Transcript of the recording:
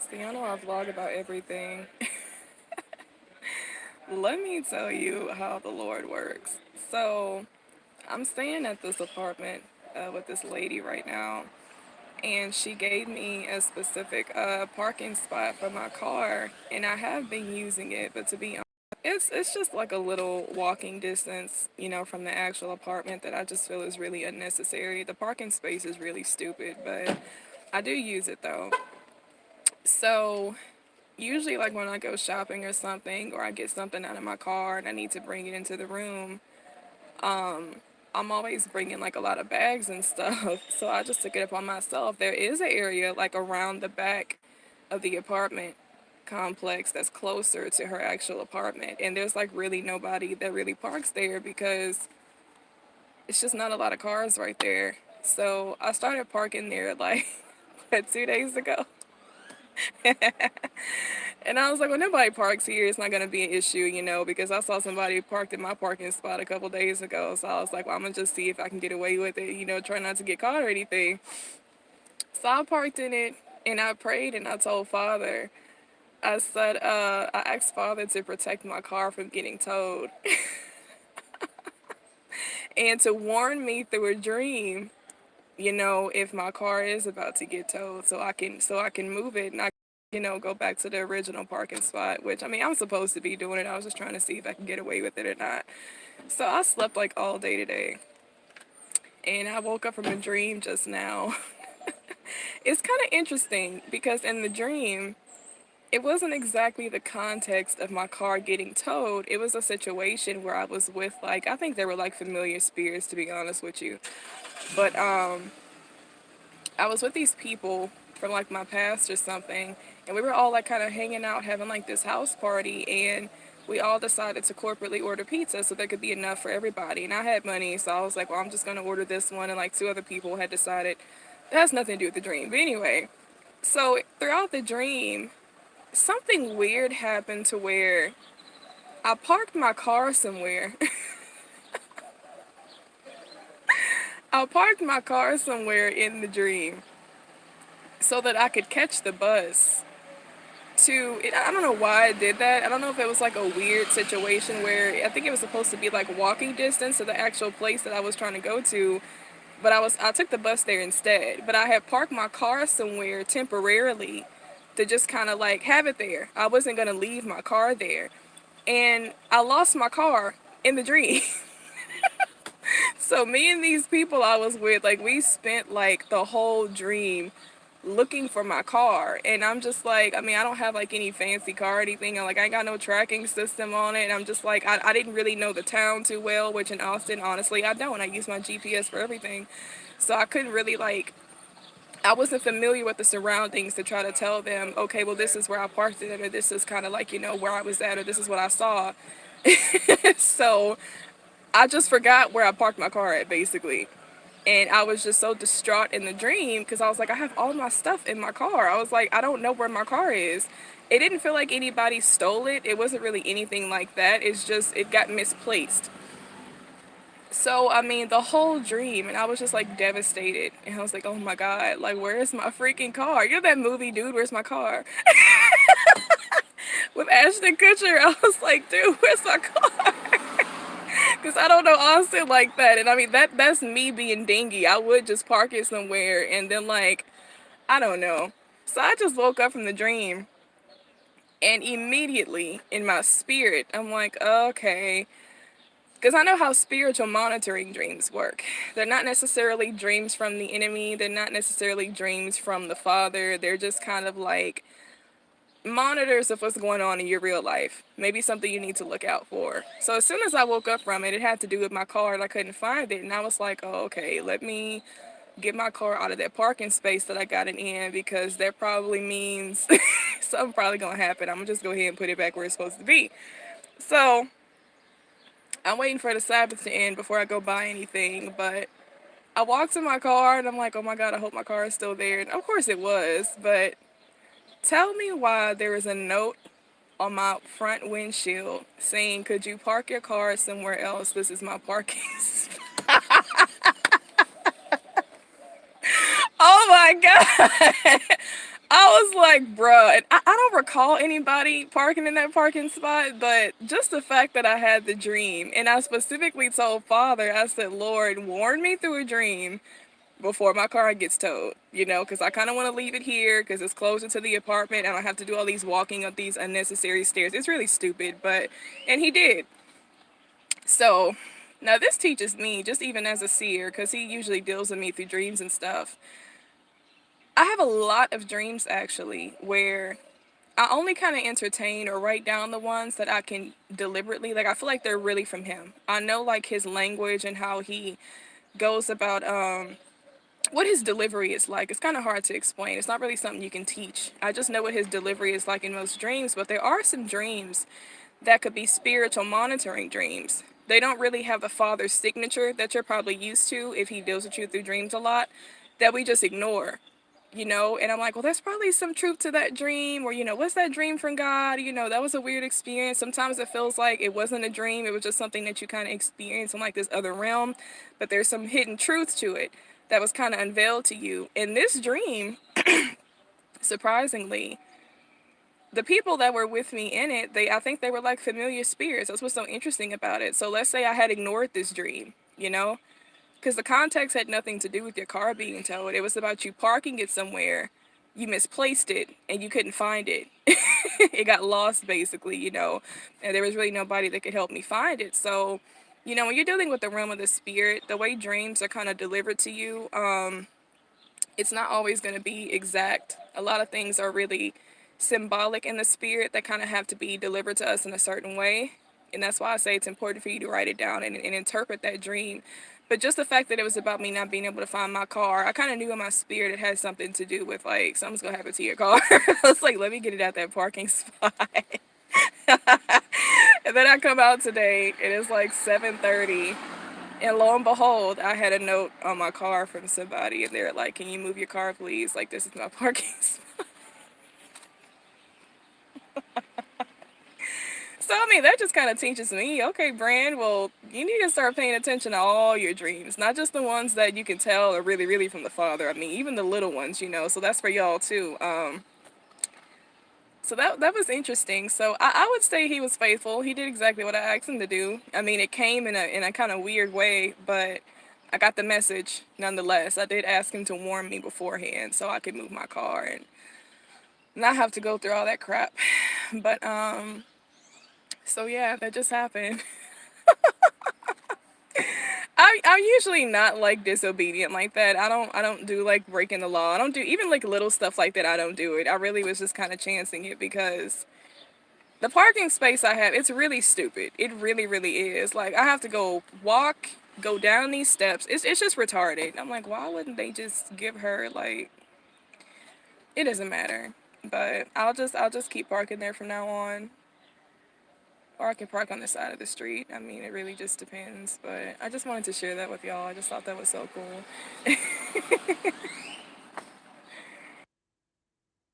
See, I know I vlog about everything. Let me tell you how the Lord works. So, I'm staying at this apartment with this lady right now, and she gave me a specific parking spot for my car, and I have been using it, but to be honest, it's just like a little walking distance, from the actual apartment that I just feel is really unnecessary. The parking space is really stupid, but I do use it though. So, usually like when I go shopping or something, or I get something out of my car and I need to bring it into the room, I'm always bringing like a lot of bags and stuff. So I just took it upon myself. There is an area like around the back of the apartment complex that's closer to her actual apartment, and there's like really nobody that really parks there because it's just not a lot of cars right there. So I started parking there like what, 2 days ago. And I was like, well, nobody parks here. It's not going to be an issue, because I saw somebody parked in my parking spot a couple days ago. So I was like, well, I'm going to just see if I can get away with it, try not to get caught or anything. So I parked in it and I prayed and I told Father, I said, I asked Father to protect my car from getting towed and to warn me through a dream, if my car is about to get towed, so I can move it and go back to the original parking spot, which I mean, I'm supposed to be doing it. I was just trying to see if I can get away with it or not. So I slept like all day today. And I woke up from a dream just now. It's kind of interesting because in the dream, it wasn't exactly the context of my car getting towed. It was a situation where I was with like, I think they were like familiar spirits, to be honest with you. But I was with these people from like my past or something, and we were all like kind of hanging out, having like this house party, and we all decided to corporately order pizza so there could be enough for everybody. And I had money, so I was like, well, I'm just gonna order this one, and like two other people had decided it has nothing to do with the dream. But anyway, so throughout the dream, something weird happened to where I parked my car somewhere. I parked my car somewhere in the dream so that I could catch the bus I don't know why I did that. I don't know if it was like a weird situation where I think it was supposed to be like walking distance to the actual place that I was trying to go to, but I took the bus there instead. But I had parked my car somewhere temporarily to just kind of like have it there. I wasn't going to leave my car there. And I lost my car in the dream. So me and these people I was with, like we spent like the whole dream looking for my car, and I'm just like, I mean, I don't have like any fancy car or anything, and like I ain't got no tracking system on it, and I'm just like, I didn't really know the town too well, which in Austin honestly I don't. I use my GPS for everything, so I couldn't really like, I wasn't familiar with the surroundings to try to tell them, okay, well this is where I parked it, or this is kind of like, where I was at, or this is what I saw. So I just forgot where I parked my car at, basically. And I was just so distraught in the dream because I was like, I have all my stuff in my car. I was like, I don't know where my car is. It didn't feel like anybody stole it. It wasn't really anything like that. It's just, it got misplaced. So, I mean, the whole dream, and I was just like devastated. And I was like, oh my God, like, where's my freaking car? You know that movie, Dude, Where's My Car? With Ashton Kutcher. I was like, dude, where's my car? Because I don't know Austin like that. And I mean, that's me being dingy. I would just park it somewhere and then, like, I don't know. So I just woke up from the dream and immediately in my spirit, I'm like, okay. Because I know how spiritual monitoring dreams work. They're not necessarily dreams from the enemy, they're not necessarily dreams from the Father. They're just kind of like monitors of what's going on in your real life. Maybe something you need to look out for. So as soon as I woke up from it, it had to do with my car and I couldn't find it. And I was like, oh, okay, let me get my car out of that parking space that I got it in, because that probably means something probably gonna happen. I'm gonna just go ahead and put it back where it's supposed to be. So I'm waiting for the Sabbath to end before I go buy anything, but I walked to my car and I'm like, oh my God, I hope my car is still there. And of course it was, but tell me why there is a note on my front windshield saying, could you park your car somewhere else? This is my parking spot. Oh my God. I was like, bruh, and I don't recall anybody parking in that parking spot, but just the fact that I had the dream, and I specifically told Father, I said, Lord, warn me through a dream before my car gets towed, because I kind of want to leave it here because it's closer to the apartment. I don't have to do all these walking up these unnecessary stairs. It's really stupid, and he did. So now this teaches me, just even as a seer, because he usually deals with me through dreams and stuff. I have a lot of dreams actually where I only kind of entertain or write down the ones that I can deliberately, like, I feel like they're really from him. I know, like, his language and how he goes about what his delivery is like. It's kind of hard to explain. It's not really something you can teach. I just know what his delivery is like in most dreams, but there are some dreams that could be spiritual monitoring dreams. They don't really have the father's signature that you're probably used to if he deals with you through dreams a lot, that we just ignore. And I'm like, well, there's probably some truth to that dream, or, what's that dream from God? That was a weird experience. Sometimes it feels like it wasn't a dream, it was just something that you kind of experienced in like this other realm, but there's some hidden truth to it that was kind of unveiled to you. In this dream, surprisingly, the people that were with me in it, I think they were like familiar spirits. That's what's so interesting about it. So let's say I had ignored this dream, because the context had nothing to do with your car being towed. It was about you parking it somewhere, you misplaced it, and you couldn't find it. It got lost, basically, and there was really nobody that could help me find it. So, when you're dealing with the realm of the spirit, the way dreams are kind of delivered to you, it's not always going to be exact. A lot of things are really symbolic in the spirit that kind of have to be delivered to us in a certain way. And that's why I say it's important for you to write it down and interpret that dream. But just the fact that it was about me not being able to find my car, I kind of knew in my spirit it had something to do with, like, something's going to happen to your car. I was like, let me get it out that parking spot. And then I come out today, and it's like 7:30. And lo and behold, I had a note on my car from somebody, and they're like, can you move your car, please? Like, this is my parking spot. So, I mean, that just kind of teaches me, okay, Brand, well, you need to start paying attention to all your dreams, not just the ones that you can tell are really, really from the Father. I mean, even the little ones, so that's for y'all, too. So that was interesting. So I would say he was faithful. He did exactly what I asked him to do. I mean, it came in a kind of weird way, but I got the message nonetheless. I did ask him to warn me beforehand so I could move my car and not have to go through all that crap. But so yeah, that just happened. I'm usually not like disobedient like that. I don't do like breaking the law. I don't do even like little stuff like that. I don't do it. I really was just kind of chancing it because the parking space I have, it's really stupid. It really, really is. Like, I have to go down these steps. It's just retarded. I'm like, why wouldn't they just give her, like, it doesn't matter. But I'll just keep parking there from now on. Or I can park on the side of the street. I mean, it really just depends. But I just wanted to share that with y'all. I just thought that was so cool.